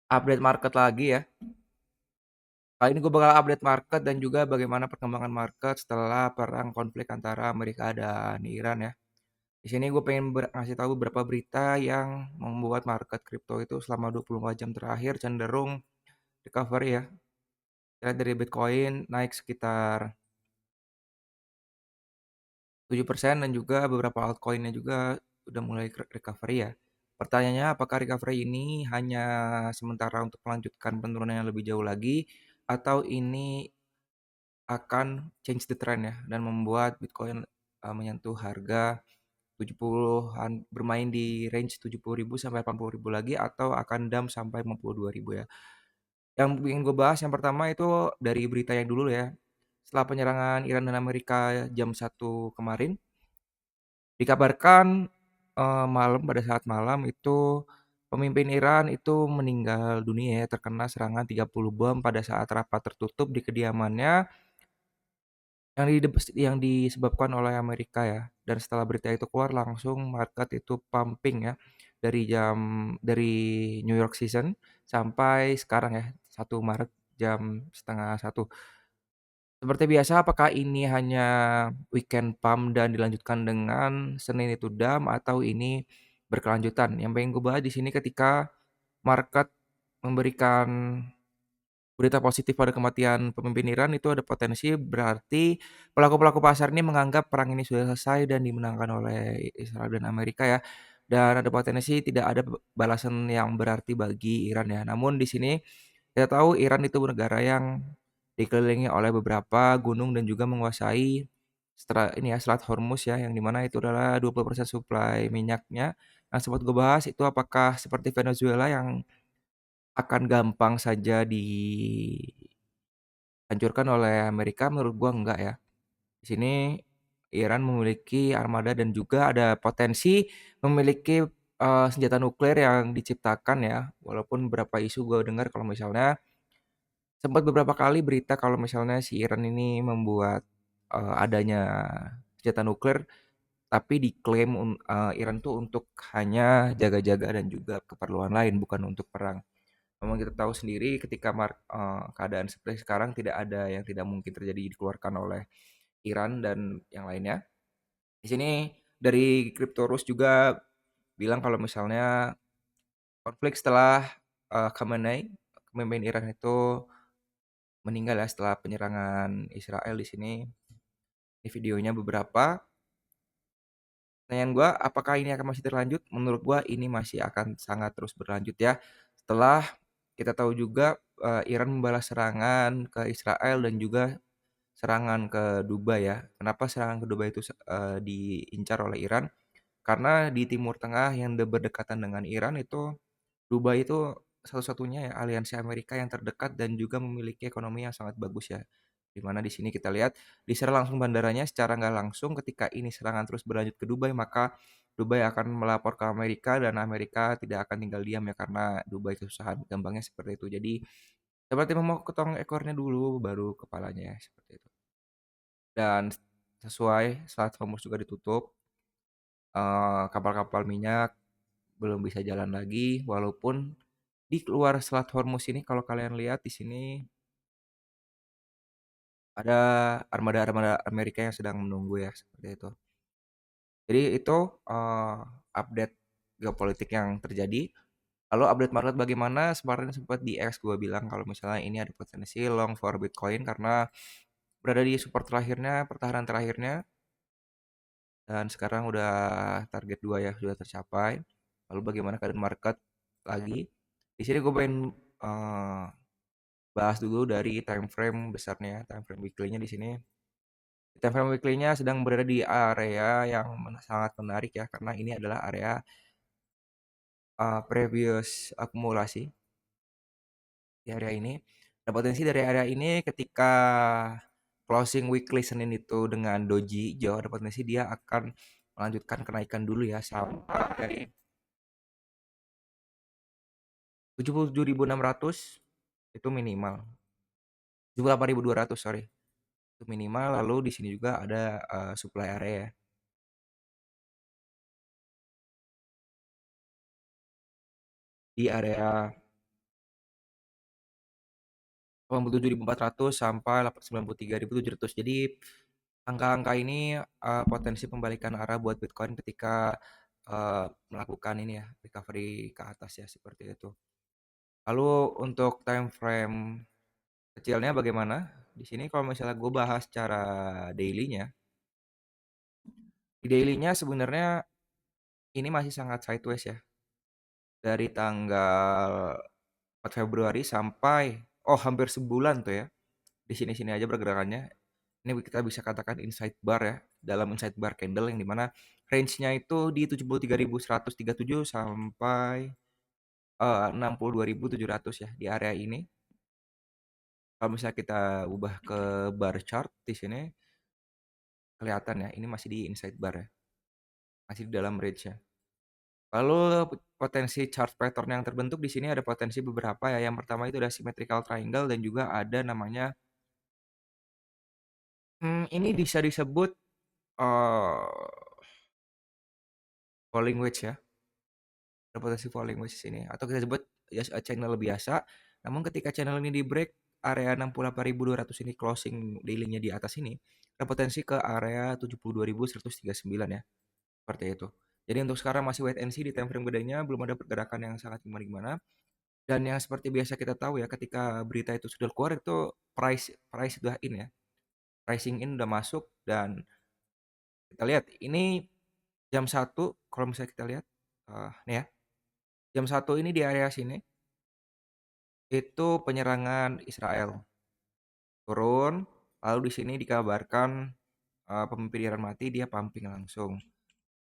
update market lagi ya. Kali ini gue bakal update market dan juga bagaimana perkembangan market setelah perang konflik antara Amerika dan Iran ya. Di sini gue pengen ngasih tahu beberapa berita yang membuat market kripto itu selama 24 jam terakhir cenderung recovery ya. Kita dari Bitcoin naik sekitar 7% dan juga beberapa altcoinnya juga udah mulai recovery ya. Pertanyaannya, apakah recovery ini hanya sementara untuk melanjutkan penurunan yang lebih jauh lagi atau ini akan change the trend ya dan membuat Bitcoin menyentuh harga 70-an, bermain di range 70.000 sampai 80.000 lagi atau akan dump sampai 52.000 ya. Yang ingin gue bahas yang pertama itu dari berita yang dulu ya. Setelah penyerangan Iran dan Amerika jam 1 kemarin, dikabarkan pada saat malam itu pemimpin Iran itu meninggal dunia ya, terkena serangan 30 bom pada saat rapat tertutup di kediamannya yang disebabkan oleh Amerika ya. Dan setelah berita itu keluar langsung market itu pumping ya dari dari New York Season sampai sekarang ya 1 Maret jam setengah 1. Seperti biasa, apakah ini hanya weekend pump dan dilanjutkan dengan Senin itu dump atau ini berkelanjutan? Yang pengen gue bahas di sini ketika market memberikan berita positif pada kematian pemimpin Iran itu ada potensi berarti pelaku-pelaku pasar ini menganggap perang ini sudah selesai dan dimenangkan oleh Israel dan Amerika ya. Dan ada potensi tidak ada balasan yang berarti bagi Iran ya. Namun di sini kita tahu Iran itu negara yang dikelilingi oleh beberapa gunung dan juga menguasai Selat Hormuz ya, yang dimana itu adalah 20% suplai minyaknya. Nah, sempat gue bahas itu apakah seperti Venezuela yang akan gampang saja dihancurkan oleh Amerika? Menurut gua enggak ya. Di sini Iran memiliki armada dan juga ada potensi memiliki senjata nuklir yang diciptakan ya. Walaupun beberapa isu gue dengar kalau misalnya sempat beberapa kali berita kalau misalnya si Iran ini membuat adanya senjata nuklir, tapi diklaim Iran tuh untuk hanya jaga-jaga dan juga keperluan lain, bukan untuk perang. Memang kita tahu sendiri ketika keadaan seperti sekarang tidak ada yang tidak mungkin terjadi dikeluarkan oleh Iran dan yang lainnya. Di sini dari Cryptorus juga bilang kalau misalnya konflik setelah Khamenei, pemimpin Iran itu meninggal ya setelah penyerangan Israel di sini. Ini videonya beberapa. Pertanyaan gua, apakah ini akan masih berlanjut? Menurut gua ini masih akan sangat terus berlanjut ya. Setelah kita tahu juga Iran membalas serangan ke Israel dan juga serangan ke Dubai ya. Kenapa serangan ke Dubai itu diincar oleh Iran? Karena di Timur Tengah yang berdekatan dengan Iran itu Dubai itu satu-satunya ya aliansi Amerika yang terdekat dan juga memiliki ekonomi yang sangat bagus ya. Di mana di sini kita lihat diserang langsung bandaranya secara nggak langsung ketika ini serangan terus berlanjut ke Dubai maka Dubai akan melapor ke Amerika dan Amerika tidak akan tinggal diam ya karena Dubai kesusahan gampangnya seperti itu. Jadi seperti memotong ekornya dulu baru kepalanya ya seperti itu. Dan sesuai Selat Hormuz juga ditutup, kapal-kapal minyak belum bisa jalan lagi walaupun di luar Selat Hormuz ini kalau kalian lihat di sini ada armada-armada Amerika yang sedang menunggu ya seperti itu. Jadi itu update geopolitik yang terjadi. Lalu update market bagaimana? Kemarin sempat di X gue bilang kalau misalnya ini ada potensi long for Bitcoin karena berada di support terakhirnya, pertahanan terakhirnya dan sekarang udah target 2 ya sudah tercapai. Lalu bagaimana keadaan market lagi? Di sini gue pengen eh, bahas dulu dari time frame besarnya, time frame weekly-nya di sini. Time frame weekly-nya sedang berada di area yang sangat menarik ya karena ini adalah area previous akumulasi di area ini. Ada potensi dari area ini ketika closing weekly Senin itu dengan doji hijau ada potensi dia akan melanjutkan kenaikan dulu ya sampai 77.600 itu minimal. 78.200 sorry. Itu minimal lalu di sini juga ada supply area ya. Di area 87.400 sampai 93.700. Jadi angka-angka ini potensi pembalikan arah buat Bitcoin ketika melakukan ini ya, recovery ke atas ya, seperti itu. Lalu untuk time frame kecilnya bagaimana? Di sini kalau misalnya gue bahas secara daily-nya, di daily-nya sebenarnya ini masih sangat sideways ya. Dari tanggal 4 Februari sampai hampir sebulan tuh ya. Di sini-sini aja pergerakannya. Ini kita bisa katakan inside bar ya. Dalam inside bar candle yang dimana range-nya itu di 73.137 sampai 62.700 ya di area ini. Kalau misalnya kita ubah ke bar chart di sini kelihatan ya, ini masih di inside bar ya. Masih di dalam range-nya. Lalu potensi chart pattern yang terbentuk di sini ada potensi beberapa ya. Yang pertama itu ada symmetrical triangle dan juga ada namanya ini bisa disebut falling wedge ya. Ada potensi falling wedge di sini atau kita sebut ya channel biasa. Namun ketika channel ini di break area 68.200 ini closing daily-nya di atas ini, ada potensi ke area 72.139 ya. Seperti itu. Jadi untuk sekarang masih wait and see di time frame gedenya, belum ada pergerakan yang sangat gimana-gimana. Dan yang seperti biasa kita tahu ya, ketika berita itu sudah keluar itu price price sudah in ya. Pricing in udah masuk dan kita lihat ini jam 1 kalau misalnya kita lihat nih ya, jam 1 ini di area sini itu penyerangan Israel turun, lalu di sini dikabarkan pemimpin Iran mati, dia pumping langsung.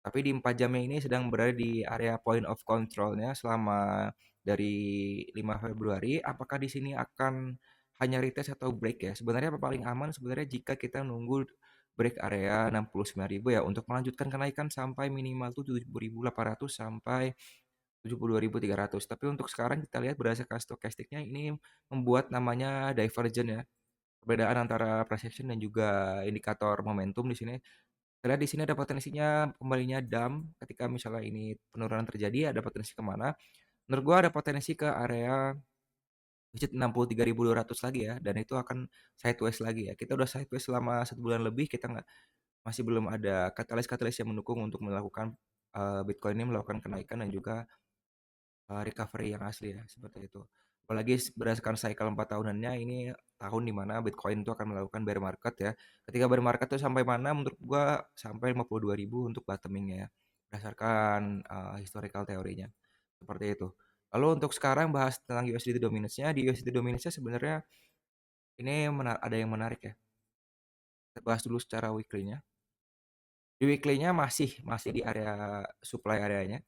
Tapi di 4 jamnya ini sedang berada di area point of control-nya selama dari 5 Februari. Apakah di sini akan hanya retest atau break ya? Sebenarnya apa paling aman sebenarnya jika kita nunggu break area 69.000 ya untuk melanjutkan kenaikan sampai minimal tuh 7.800 sampai 72.300. Tapi untuk sekarang kita lihat berdasarkan stokastiknya ini membuat namanya divergent ya. Perbedaan antara perception dan juga indikator momentum di sini. Karena di sini ada potensinya kembalinya dump ketika misalnya ini penurunan terjadi ada potensi kemana? Menurut gua ada potensi ke area digit 63.200 lagi ya dan itu akan sideways lagi ya. Kita udah sideways selama 1 bulan lebih kita nggak masih belum ada katalis-katalis yang mendukung untuk melakukan Bitcoin ini melakukan kenaikan dan juga recovery yang asli ya seperti itu. Apalagi berdasarkan cycle 4 tahunannya ini tahun di mana Bitcoin itu akan melakukan bear market ya. Ketika bear market itu sampai mana menurut gua sampai 52.000 untuk bottomingnya ya. Berdasarkan historical teorinya. Seperti itu. Lalu untuk sekarang bahas tentang USDT dominance-nya. Di USDT dominance-nya sebenarnya ini ada yang menarik ya. Kita bahas dulu secara weekly-nya. Di weekly-nya masih di area supply areanya.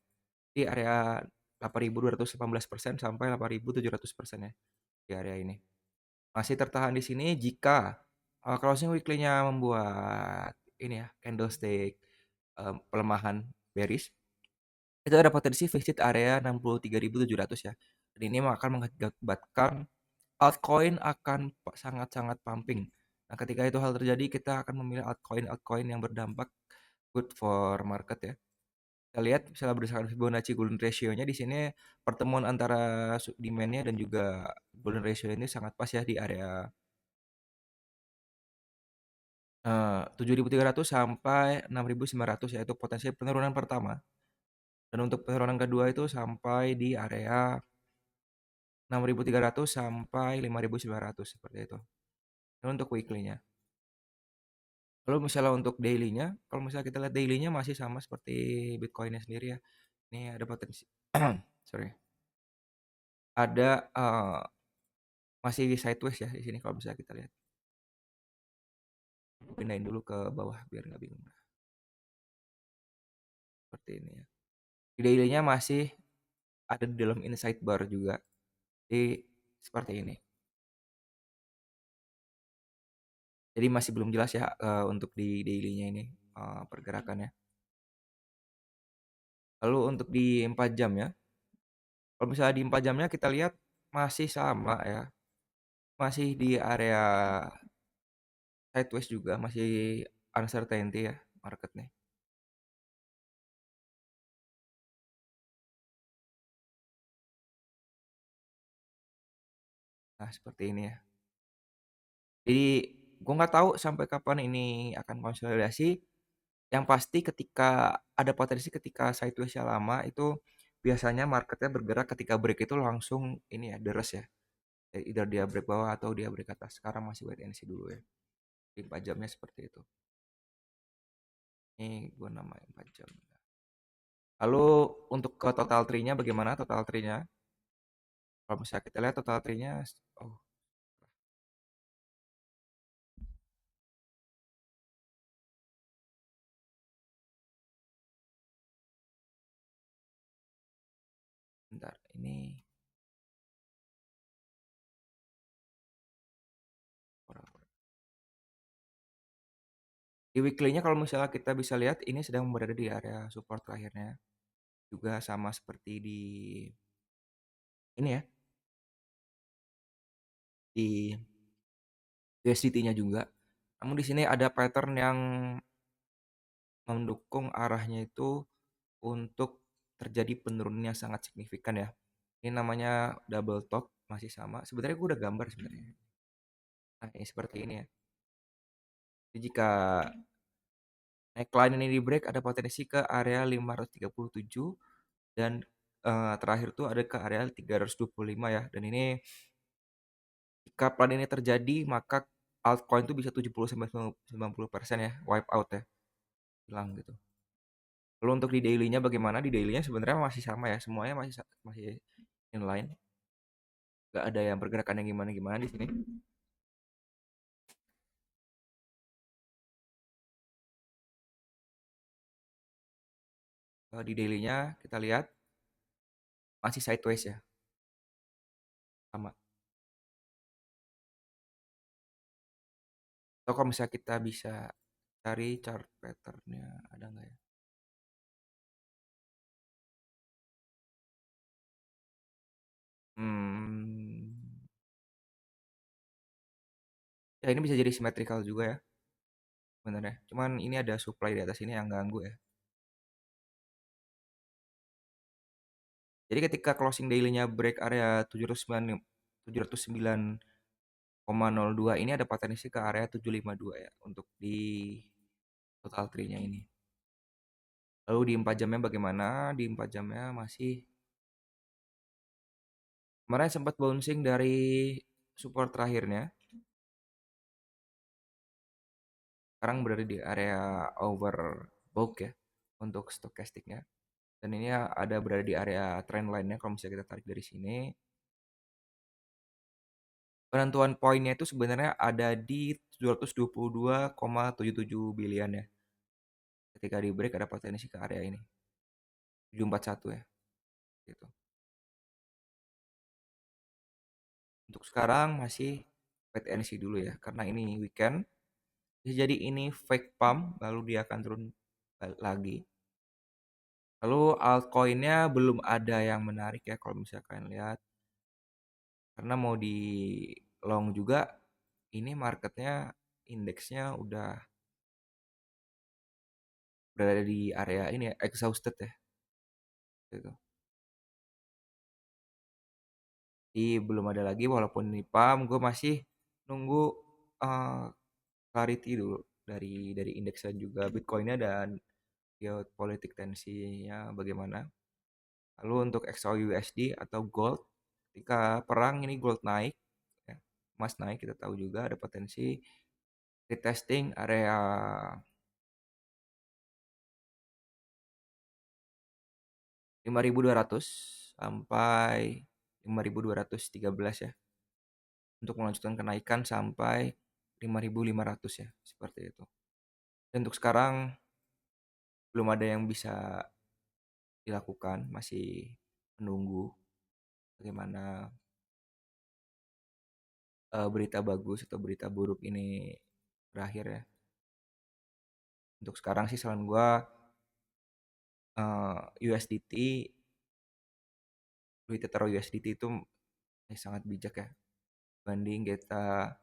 Di area 8.218% sampai 8.700% ya di area ini. Masih tertahan di sini jika closing weekly-nya membuat ini ya candlestick pelemahan bearish itu ada potensi visit area 63.700 ya. Dan ini akan mengakibatkan altcoin akan sangat-sangat pumping. Nah, ketika itu hal terjadi kita akan memilih altcoin yang berdampak good for market ya. Kita lihat misalnya berdasarkan Fibonacci golden ratio-nya di sini pertemuan antara demand-nya dan juga golden ratio ini sangat pas ya di area 7.300 sampai 6.900 yaitu potensi penurunan pertama. Dan untuk penurunan kedua itu sampai di area 6.300 sampai 5.900 seperti itu. Ini untuk weekly-nya. Lalu misalnya untuk daily-nya, kalau misalnya kita lihat daily-nya masih sama seperti Bitcoin-nya sendiri ya. Ini ada potensi sorry. Ada masih sideways ya di sini kalau bisa kita lihat. Pindahin dulu ke bawah biar nggak bingung. Seperti ini ya. Di daily-nya masih ada di dalam inside bar juga. Jadi seperti ini. Jadi masih belum jelas ya untuk di daily-nya ini pergerakannya. Lalu untuk di 4 jam ya. Kalau misalnya di 4 jamnya kita lihat masih sama ya. Masih di area sideways juga, masih uncertainty ya market nih. Nah, seperti ini ya. Jadi gue nggak tahu sampai kapan ini akan konsolidasi. Yang pasti ketika ada potensi ketika sideways-nya lama itu biasanya marketnya bergerak ketika break itu langsung ini ya deres ya. Either dia break bawah atau dia break atas. Sekarang masih wait and see dulu ya. Di 4 jamnya seperti itu. Ini gue namain 4 jam. Lalu untuk ke total tree-nya bagaimana total tree-nya? Kalau misalnya kita lihat total tree-nya, oh bentar, ini di weekly-nya kalau misalnya kita bisa lihat ini sedang berada di area support terakhirnya. Juga sama seperti di ini ya, di USDT-nya juga. Namun di sini ada pattern yang mendukung arahnya itu untuk terjadi penurunan yang sangat signifikan ya. Ini namanya double top masih sama. Sebenarnya gue udah gambar sebenarnya. Nah, ini seperti ini ya. Jadi jika neckline ini di break ada potensi ke area 537 dan terakhir tuh ada ke area 325 ya. Dan ini jika plan ini terjadi maka altcoin tuh bisa 70 sampai 90% ya wipe out ya, hilang gitu. Lalu untuk di daily-nya bagaimana? Di daily-nya sebenarnya masih sama ya, semuanya masih inline. Gak ada yang pergerakan yang gimana-gimana di sini. Di daily-nya kita lihat masih sideways ya, sama. Atau kalau misalnya kita bisa cari chart pattern-nya ada nggak ya? Hmm, ya ini bisa jadi symmetrical juga ya, sebenarnya. Cuman ini ada supply di atas ini yang ganggu ya. Jadi ketika closing daily-nya break area 709,02 ini ada potensi ke area 752 ya untuk di total tree-nya ini. Lalu di 4 jamnya bagaimana? Di 4 jamnya masih kemarin sempat bouncing dari support terakhirnya. Sekarang berada di area overbought ya untuk stokastiknya. Dan ini ada berada di area trend line-nya kalau misalnya kita tarik dari sini. Penentuan poinnya itu sebenarnya ada di 722,77 billion ya. Ketika di break ada potensi ke area ini. 741 ya. Gitu. Untuk sekarang masih wait and see dulu ya. Karena ini weekend. Bisa jadi ini fake pump. Lalu dia akan turun lagi. Lalu altcoinnya belum ada yang menarik ya kalau misalnya kalian lihat. Karena mau di long juga. Ini marketnya indeksnya udah berada di area ini ya. Exhausted ya. Gitu. Jadi belum ada lagi walaupun ini pump. Gue masih nunggu uh, clarity dulu dari indeksnya juga Bitcoinnya dan geopolitik tensinya bagaimana. Lalu untuk XAUUSD atau gold, ketika perang ini gold naik, ya, emas naik kita tahu juga ada potensi retesting area 5.200 sampai 5.213 ya untuk melanjutkan kenaikan sampai 5.500 ya seperti itu. Dan untuk sekarang belum ada yang bisa dilakukan, masih menunggu bagaimana berita bagus atau berita buruk ini berakhir ya. Untuk sekarang sih saran gua USDT, duit tetap USDT itu sangat bijak ya. Banding kita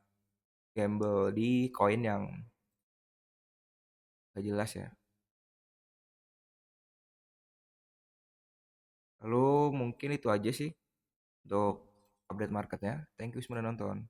gamble di koin yang gak jelas ya. Lalu mungkin itu aja sih untuk update marketnya. Thank you sudah nonton.